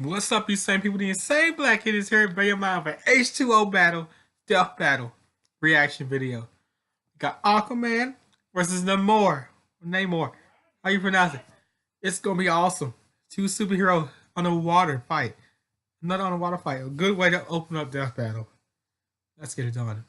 What's up, you same people? The insane black kid is here. Bring your mind for H2O battle, death battle, reaction video. Got Aquaman versus Namor. How you pronounce it? It's gonna be awesome. Two superheroes on a water fight. Not on a water fight. A good way to open up death battle. Let's get it done.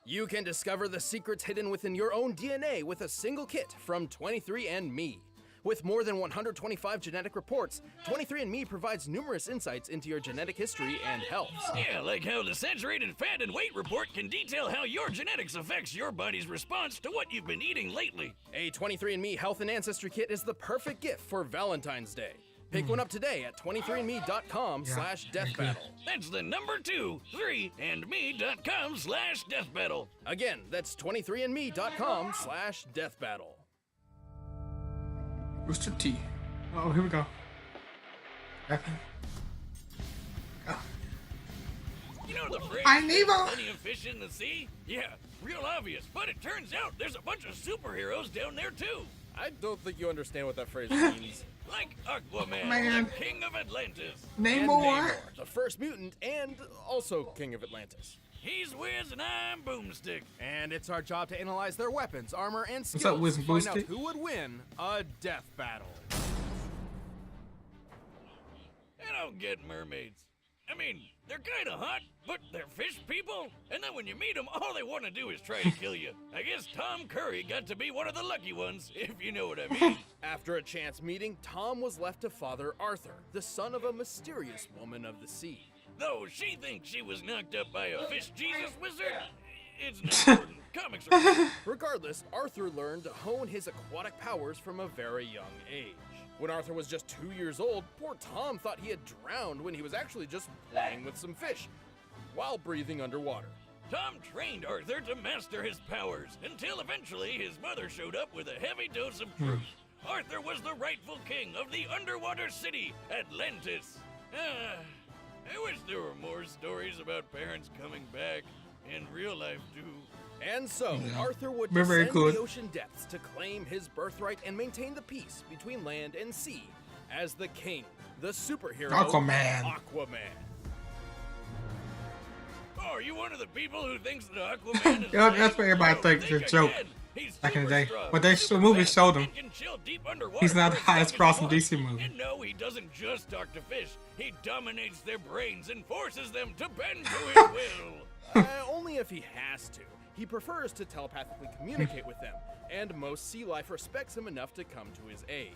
You can discover the secrets hidden within your own DNA with a single kit from 23andMe. With more than 125 genetic reports, 23andMe provides numerous insights into your genetic history and health. Yeah, like how the saturated fat and weight report can detail how your genetics affects your body's response to what you've been eating lately. A 23andMe Health and Ancestry Kit is the perfect gift for Valentine's Day. Pick one up today at 23andme.com/deathbattle. That's the number 2, 3, and me.com/deathbattle. Again, that's 23andme.com/deathbattle. Rooster T. Oh, here we go. You know the phrase, I need more. plenty of fish in the sea? Yeah, real obvious, but it turns out there's a bunch of superheroes down there too. I don't think you understand what that phrase means. Like Aquaman, Man. the king of Atlantis. Namor. The first mutant and also king of Atlantis. He's Wiz and I'm Boomstick. And it's our job to analyze their weapons, armor, and skills up, Wiz to and find out Boomstick? who would win a death battle. I don't get mermaids. I mean, they're kind of hot, but they're fish people. And then when you meet them, all they want to do is try to kill you. I guess Tom Curry got to be one of the lucky ones, if you know what I mean. After a chance meeting, Tom was left to father Arthur, the son of a mysterious woman of the sea. Though she thinks she was knocked up by a fish Jesus wizard, it's not important. Comics are... Regardless, Arthur learned to hone his aquatic powers from a very young age. When Arthur was just 2 years old, poor Tom thought he had drowned when he was actually just playing with some fish while breathing underwater. Tom trained Arthur to master his powers until eventually his mother showed up with a heavy dose of truth. Arthur was the rightful king of the underwater city, Atlantis. I wish there were more stories about parents coming back in real life too. And so, Arthur would Very descend good. the ocean depths to claim his birthright and maintain the peace between land and sea as the king, the superhero Aquaman. Aquaman. Oh, are you one of the people who thinks that Aquaman is Yeah, lame? that's what everybody Well, thinks think it's a joke again. He's back in the super day. strong, But they super movie fast, showed him. and can chill deep underwater He's not for the as highest long cross as in he DC wants. movie. And no, he doesn't just talk to fish. He dominates their brains and forces them to bend to his will. Only if he has to. He prefers to telepathically communicate with them, and most sea life respects him enough to come to his aid.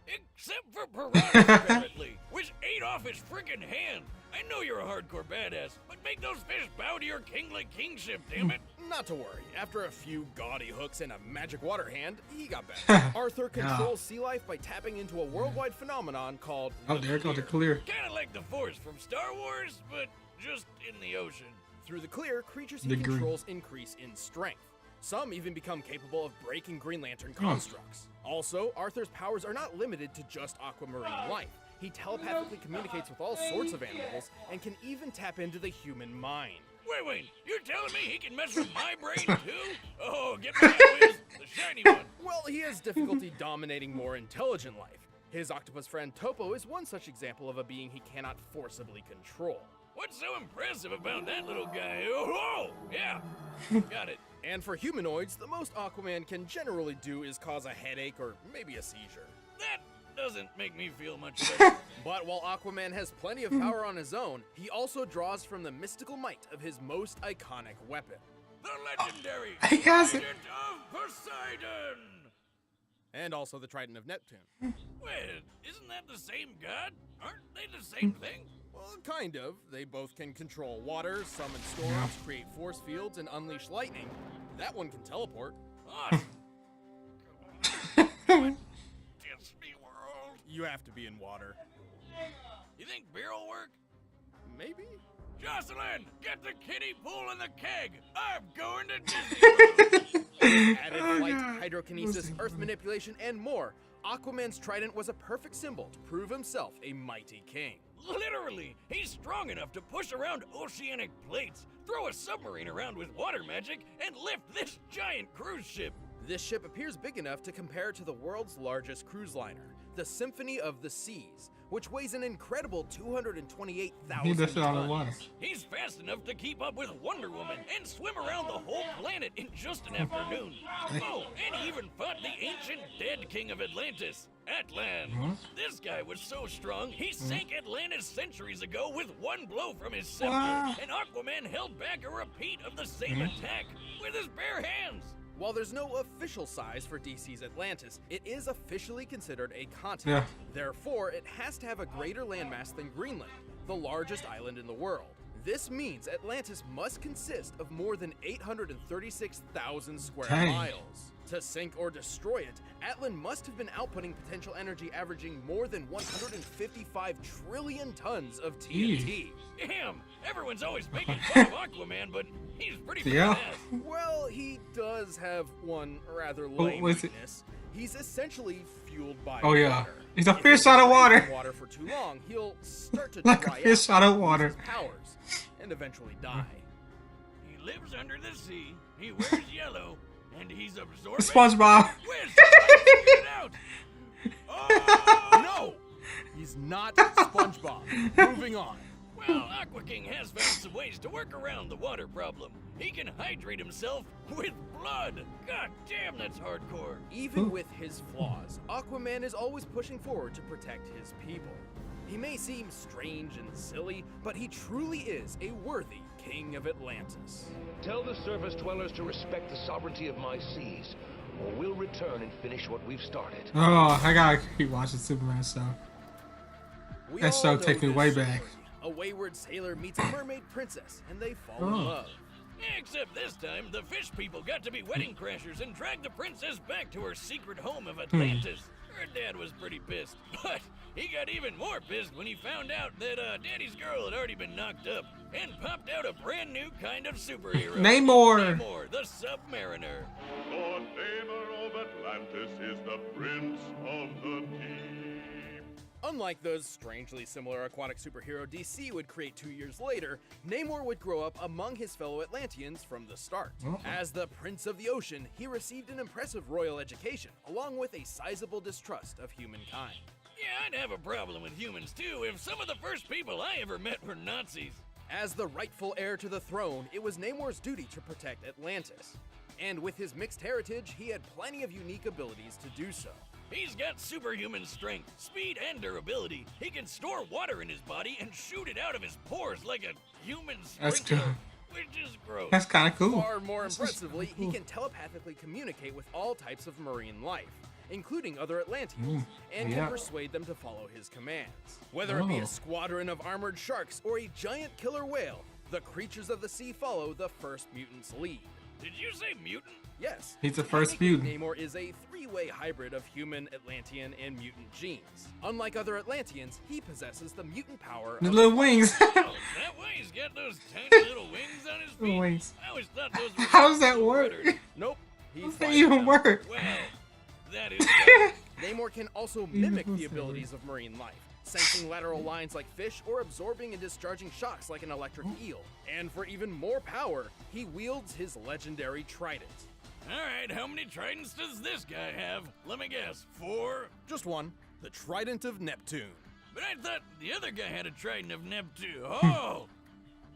Except for Piranha, apparently, which ate off his freaking hand. I know you're a hardcore badass, but make those fish bow to your kingly kingship, damn it. Not to worry, after a few gaudy hooks and a magic water hand, he got better. Arthur controls sea life by tapping into a worldwide phenomenon called Oh, there goes the clear. Kinda like the Force from Star Wars, but just in the ocean. Through the clear, creatures he The green. controls increase in strength. Some even become capable of breaking Green Lantern constructs. Also, Arthur's powers are not limited to just aquamarine life. He telepathically communicates with all sorts of animals and can even tap into the human mind. Wait, you're telling me he can mess with my brain too? Oh, get me that whiz, the shiny one. Well, he has difficulty dominating more intelligent life. His octopus friend Topo is one such example of a being he cannot forcibly control. What's so impressive about that little guy? Oh, yeah, got it. And for humanoids, the most Aquaman can generally do is cause a headache or maybe a seizure. That doesn't make me feel much better. But while Aquaman has plenty of power on his own, he also draws from the mystical might of his most iconic weapon. The legendary He has it. Trident of Poseidon! And also the Trident of Neptune. Wait, isn't that the same god? Aren't they the same thing? Well, kind of. They both can control water, summon storms, create force fields, and unleash lightning. That one can teleport. Awesome. Disney World. You have to be in water. You think beer will work? Maybe? Jocelyn, get the kiddie pool and the keg. I'm going to Disney World. Added flight, hydrokinesis, earth manipulation, and more. Aquaman's trident was a perfect symbol to prove himself a mighty king. Literally, he's strong enough to push around oceanic plates, throw a submarine around with water magic, and lift this giant cruise ship. This ship appears big enough to compare to the world's largest cruise liner, the Symphony of the Seas, which weighs an incredible 228,000 tons. He's fast enough to keep up with Wonder Woman and swim around the whole planet in just an afternoon. Oh, and he even fought the ancient dead king of Atlantis, Atlan. This guy was so strong, he sank Atlantis centuries ago with one blow from his scepter, and Aquaman held back a repeat of the same attack with his bare hands. While there's no official size for DC's Atlantis, it is officially considered a continent. Therefore, it has to have a greater landmass than Greenland, the largest island in the world. This means Atlantis must consist of more than 836,000 square miles. To sink or destroy it, Atlan must have been outputting potential energy averaging more than 155 trillion tons of TNT. Damn, everyone's always making fun of Aquaman, but he's pretty badass. Well, he does have one rather lame weakness. He's essentially fueled by water. He's a fish out of water. Water for too long, he'll start to like dry a fish out of water. His powers and eventually die. He lives under the sea. He wears yellow, and he's absorbing. SpongeBob. Oh no, he's not SpongeBob. Moving on. Well, Aqua King has found some ways to work around the water problem. He can hydrate himself with blood. God damn, that's hardcore. Even with his flaws, Aquaman is always pushing forward to protect his people. He may seem strange and silly, but he truly is a worthy king of Atlantis. Tell the surface dwellers to respect the sovereignty of my seas, or we'll return and finish what we've started. Oh, I gotta keep watching Superman show. That show takes me way back. A wayward sailor meets a mermaid princess, and they fall in love. Except this time, the fish people got to be wedding crashers and dragged the princess back to her secret home of Atlantis. Her dad was pretty pissed, but he got even more pissed when he found out that Daddy's girl had already been knocked up and popped out a brand new kind of superhero. Namor! Namor, the Submariner. Lord Namor of Atlantis is the Prince of the Deep. Unlike those strangely similar aquatic superhero DC would create 2 years later, Namor would grow up among his fellow Atlanteans from the start. As the Prince of the Ocean, he received an impressive royal education, along with a sizable distrust of humankind. Yeah, I'd have a problem with humans too if some of the first people I ever met were Nazis. As the rightful heir to the throne, it was Namor's duty to protect Atlantis. And with his mixed heritage, he had plenty of unique abilities to do so. He's got superhuman strength, speed, and durability. He can store water in his body and shoot it out of his pores like a human sprinkler. That's cool. Which is gross. That's kind of cool. Far more impressively, he can telepathically communicate with all types of marine life, including other Atlanteans, and can persuade them to follow his commands. Whether it be a squadron of armored sharks or a giant killer whale, the creatures of the sea follow the first mutant's lead. Did you say mutant? Yes. He's the first mutant. Namor is a three-way hybrid of human, Atlantean, and mutant genes. Unlike other Atlanteans, he possesses the mutant power The of little wings. Oh, that way he's got those tiny little wings on his feet. Wings. I always thought those were How does that work? Nope. He How does that flies even them. work? Well, that is Namor can also mimic the abilities of marine life, sensing lateral lines like fish or absorbing and discharging shocks like an electric eel. And for even more power, he wields his legendary trident. Alright, how many tridents does this guy have? Let me guess. 4? Just one, the Trident of Neptune. But I thought the other guy had a trident of Neptune. Oh!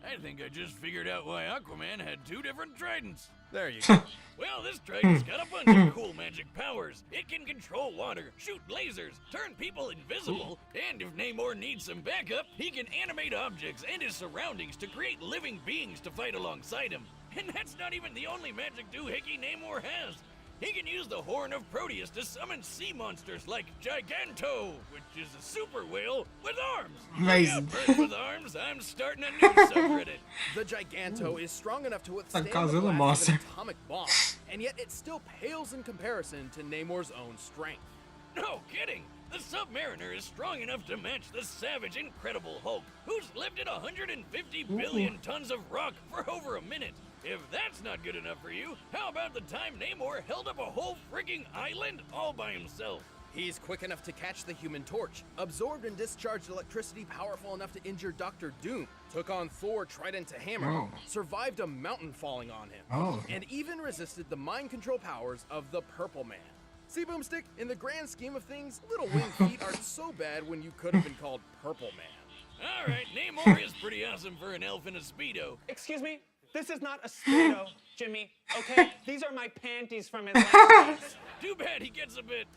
I think I just figured out why Aquaman had 2 different tridents. There you go. Well, this trident's got a bunch of cool magic powers. It can control water, shoot lasers, turn people invisible, and if Namor needs some backup, he can animate objects and his surroundings to create living beings to fight alongside him. And that's not even the only magic doohickey Namor has. He can use the horn of Proteus to summon sea monsters like Giganto, which is a super whale with arms. Amazing. Yeah, bird with arms, I'm starting a new subreddit. The Giganto is strong enough to withstand the Godzilla blast monster. of an atomic bomb, and yet it still pales in comparison to Namor's own strength. No kidding! The Submariner is strong enough to match the savage, incredible Hulk, who's lifted 150 billion tons of rock for over a minute. If that's not good enough for you, how about the time Namor held up a whole frigging island all by himself? He's quick enough to catch the Human Torch, absorbed and discharged electricity powerful enough to injure Dr. Doom, took on Thor Trident to Hammer, survived a mountain falling on him, and even resisted the mind control powers of the Purple Man. See, Boomstick, in the grand scheme of things, little winged feet aren't so bad when you could have been called Purple Man. All right, Namor is pretty awesome for an elf in a Speedo. Excuse me? This is not a Speedo, Jimmy, okay? These are my panties from Atlantis. Too bad he gets a bit,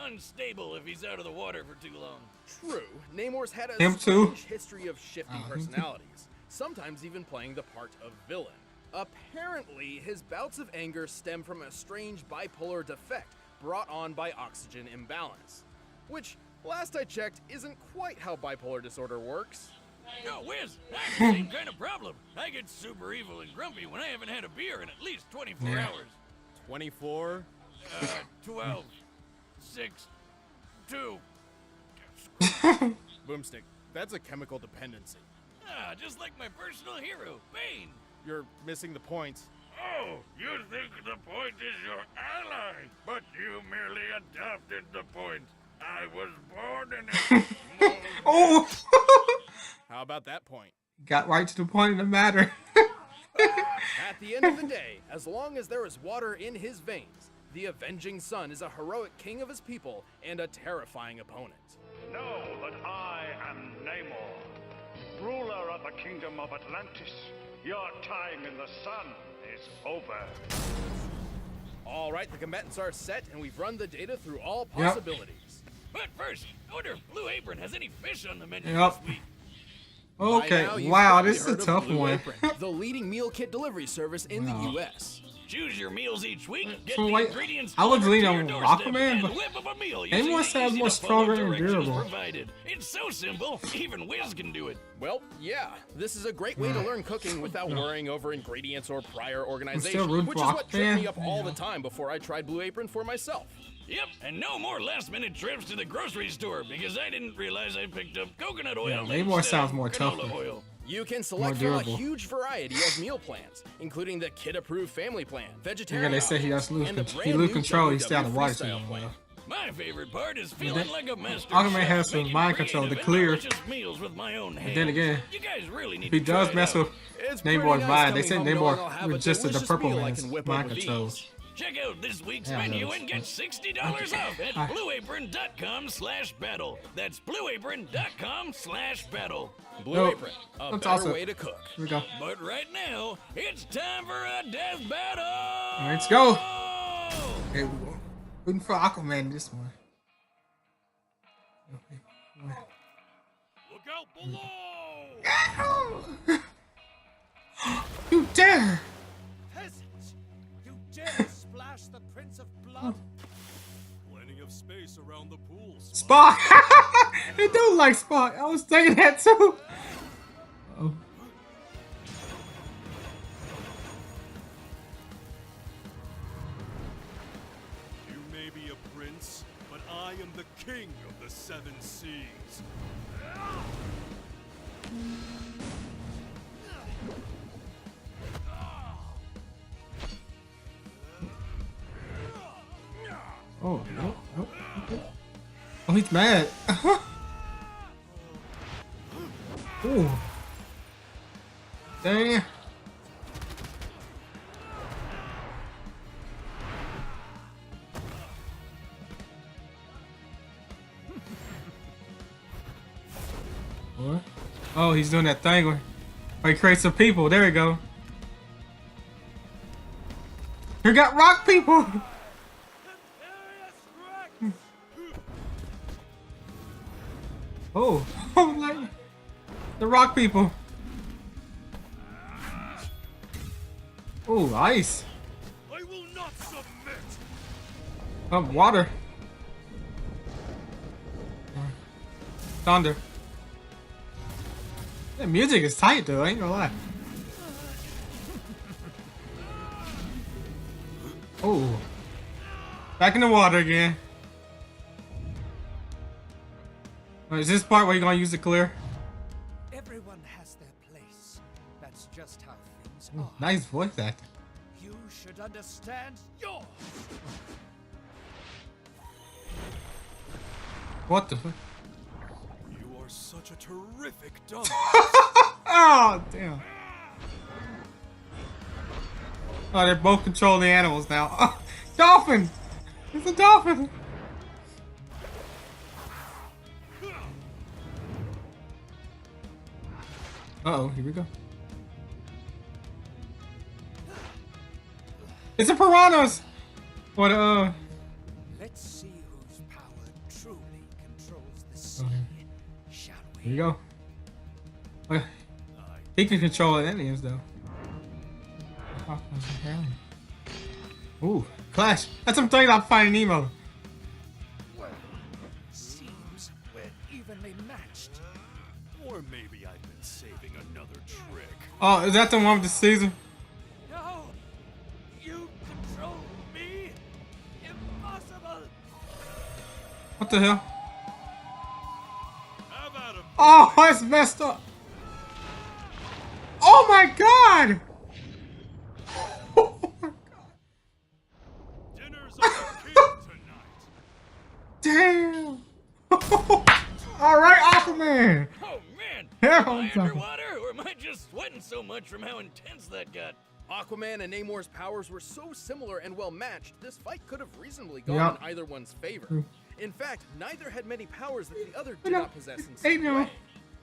unstable if he's out of the water for too long. True, Namor's had a Him too. strange history of shifting personalities, sometimes even playing the part of villain. Apparently, his bouts of anger stem from a strange bipolar defect brought on by oxygen imbalance, which, last I checked, isn't quite how bipolar disorder works. No, Wiz, I have the same kind of problem. I get super evil and grumpy when I haven't had a beer in at least 24 hours. 24? 12, 6, 2. Boomstick, that's a chemical dependency. Ah, just like my personal hero, Bane. You're missing the point. Oh, you think the point is your ally, but you merely adopted the point. I was born in it. Oh! How about that point? Got right to the point of the matter. At the end of the day, as long as there is water in his veins, the Avenging Sun is a heroic king of his people and a terrifying opponent. Know that I am Namor, ruler of the kingdom of Atlantis. Your time in the sun is over. All right, the combatants are set, and we've run the data through all possibilities. But first, I wonder if Blue Apron has any fish on the menu Yep. this week. By Okay, now, you've wow, probably this is a heard of tough Blue one. Apron, the leading meal kit delivery service in the U.S. Choose your meals each week. Get So the wait, ingredients I was delivered leaning to on your doorstep Aquaman, and but whip up a meal Namor using the sounds more easy-to-follow stronger and directions durable. provided. It's so simple, even Wiz can do it. Well, yeah, this is a great way to learn cooking without worrying over ingredients or prior organization, rooting which for is what tripped me Aquaman. up all the time before I tried Blue Apron for myself. Yep, and no more last-minute trips to the grocery store because I didn't realize I picked up coconut oil. Yeah, Namor instead sounds of more canola tougher. oil. You can select from a durable. huge variety of meal plans, including the kid-approved family plan, vegetarian Yeah, they say he has option, lose and the con- he brand lose new control. He WW stay out of water too Freestyle long. plan. My favorite part is feeling like a master Aquaman chef, has some making mind control, the creative clear. and delicious meals with my own hands. then again, you guys really need If he to does try mess it out. with It's pretty Namor's nice mind, they coming say home knowing I'll Namor have a resisted the delicious Purple meal I Man's can whip mind up with control. ease. Check out this week's Yeah, menu that's and get $60 off at blueapron.com/battle. That's blueapron.com/battle. Blue Nope. Apron, a That's better awesome. way to cook. Here we go. But right now, it's time for a death battle. Let's go. Okay, we're rooting for Aquaman this one. Look out below. You dare! Peasants! You dare splash the Prince of Blood? Plenty of space around the pools. Spock! They do like Spock. I was thinking that too. Oh. You may be a prince, but I am the king of the seven seas. Oh, no. Oh, oh, he's mad. Ooh. Dang. What? Oh, he's doing that thing where he creates some people. There we go. You got rock people. Oh, oh, like the rock people. Oh, ice. I will not submit. Water. Thunder. The music is tight though, I ain't gonna lie. Oh. Back in the water again. Oh, is this part where you're gonna use the clear? Everyone has their place. That's just how things Ooh, are. nice voice acting. You should understand yours. What the fuck? You are such a terrific dumb. Oh, damn. Oh, they're both controlling the animals now. Oh, dolphin! It's a dolphin! Uh-oh, here we go. It's a piranhas! What, Let's see whose power truly controls the sea, shall we? Here you go. Well, he can control the Indians, though. Ooh, Clash. That's some thing about Finding Nemo. Well, seems we're evenly matched. Or maybe I've been saving another trick. Oh, is that the one with the Caesar? No! You control me? Impossible! What the hell? How about him? Oh, that's messed up. Oh my god! Dinner's on the king tonight. Damn! Alright, Aquaman! Oh man! Yeah, Am I I'm talking. underwater, or am I just sweating so much from how intense that got? Aquaman and Namor's powers were so similar and well matched, this fight could have reasonably gone Yep. in either one's favor. True. In fact, neither had many powers that the other I did know. not possess in Hey, some no. way.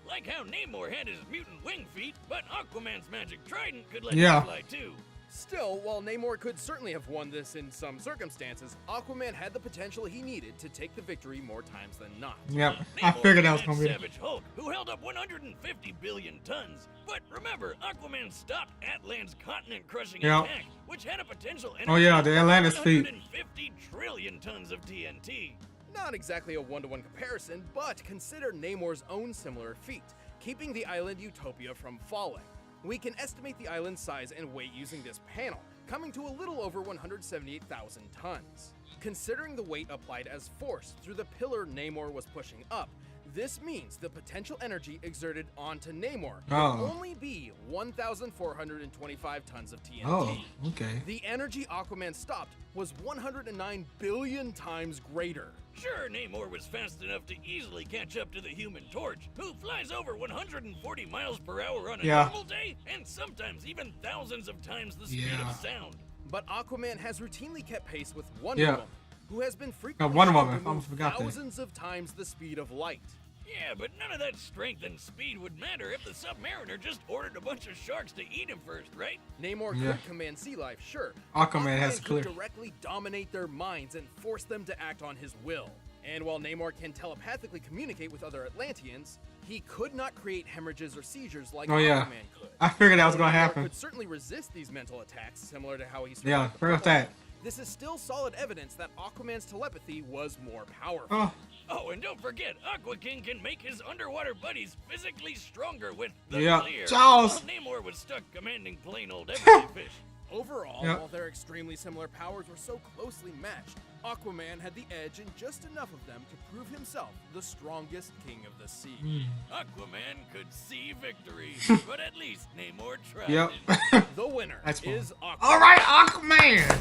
Like how Namor had his mutant wing feet, but Aquaman's magic trident could let Yeah. him fly too. Still, while Namor could certainly have won this in some circumstances, Aquaman had the potential he needed to take the victory more times than not. Yep, I Namor figured that was was gonna be the Savage Hulk, who held up 150 billion tons. But remember, Aquaman stopped Atlan's continent-crushing Yep. attack, which had a potential Oh yeah, the energy of Atlantis feet. 150 trillion tons of TNT. Not exactly a one-to-one comparison, but consider Namor's own similar feat, keeping the island Utopia from falling. We can estimate the island's size and weight using this panel, coming to a little over 178,000 tons. Considering the weight applied as force through the pillar Namor was pushing up, this means the potential energy exerted onto Namor Oh. would only be 1,425 tons of TNT. Oh, okay. The energy Aquaman stopped was 109 billion times greater. Sure, Namor was fast enough to easily catch up to the Human Torch, who flies over 140 miles per hour on a Yeah. normal day, and sometimes even thousands of times the speed Yeah. of sound. But Aquaman has routinely kept pace with Wonder Yeah. Woman, who has been frequently Wonder shown Woman, to I almost move forgot that. thousands of times the speed of light. Yeah, but none of that strength and speed would matter if the Submariner just ordered a bunch of sharks to eat him first, right? Namor Yeah. could command sea life, sure. Aquaman has could clear. directly dominate their minds and force them to act on his will. And while Namor can telepathically communicate with other Atlanteans, he could not create hemorrhages or seizures like Oh yeah, Aquaman could. I figured that was gonna Namor happen. could certainly resist these mental attacks, similar to how he Yeah, survived the forgot Flood. that. This is still solid evidence that Aquaman's telepathy was more powerful. Oh, Oh, and don't forget, Aqua King can make his underwater buddies physically stronger with the Yeah. clear. Jaws. While Namor was stuck commanding plain old everyday fish. Overall, Yep. while their extremely similar powers were so closely matched, Aquaman had the edge in just enough of them to prove himself the strongest king of the sea. Aquaman could see victory, but at least Namor tried yep. it. The winner That's fun. is Aquaman. All right, Aquaman.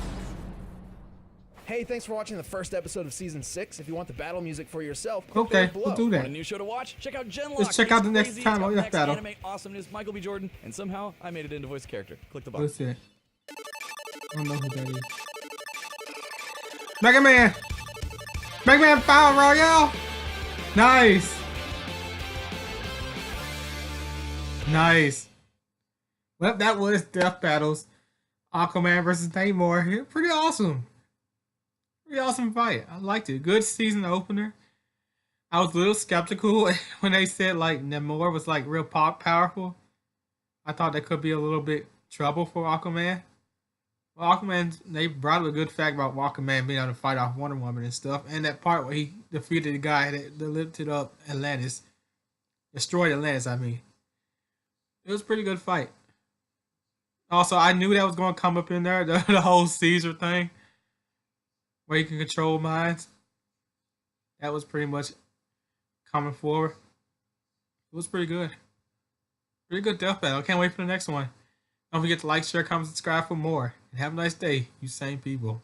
Hey, thanks for watching the first episode of Season 6. If you want the battle music for yourself, click Okay, the link we'll below. do Want a that. new show to watch? Check out Genlock. Let's check out It's the next crazy. time It's on got that next battle. anime awesomeness, Michael B. Jordan, and somehow I made it into voice character. Click the box. Let's see. I don't know who that is. Mega Man. Mega Man Battle Royale. Nice. Nice. Well, that was Death Battles. Aquaman versus Namor. Yeah, pretty awesome. Pretty awesome fight. I liked it. Good season opener. I was a little skeptical when they said like Namor was like real powerful. I thought that could be a little bit trouble for Aquaman. Well, Aquaman, they brought up a good fact about Aquaman being able to fight off Wonder Woman and stuff. And that part where he defeated the guy that lifted up Atlantis. Destroyed Atlantis, I mean. It was a pretty good fight. Also, I knew that was going to come up in there, the whole Caesar thing. Where you can control minds. That was pretty much coming forward. It was pretty good. Pretty good death battle. I can't wait for the next one. Don't forget to like, share, comment, subscribe for more. And have a nice day, you same people.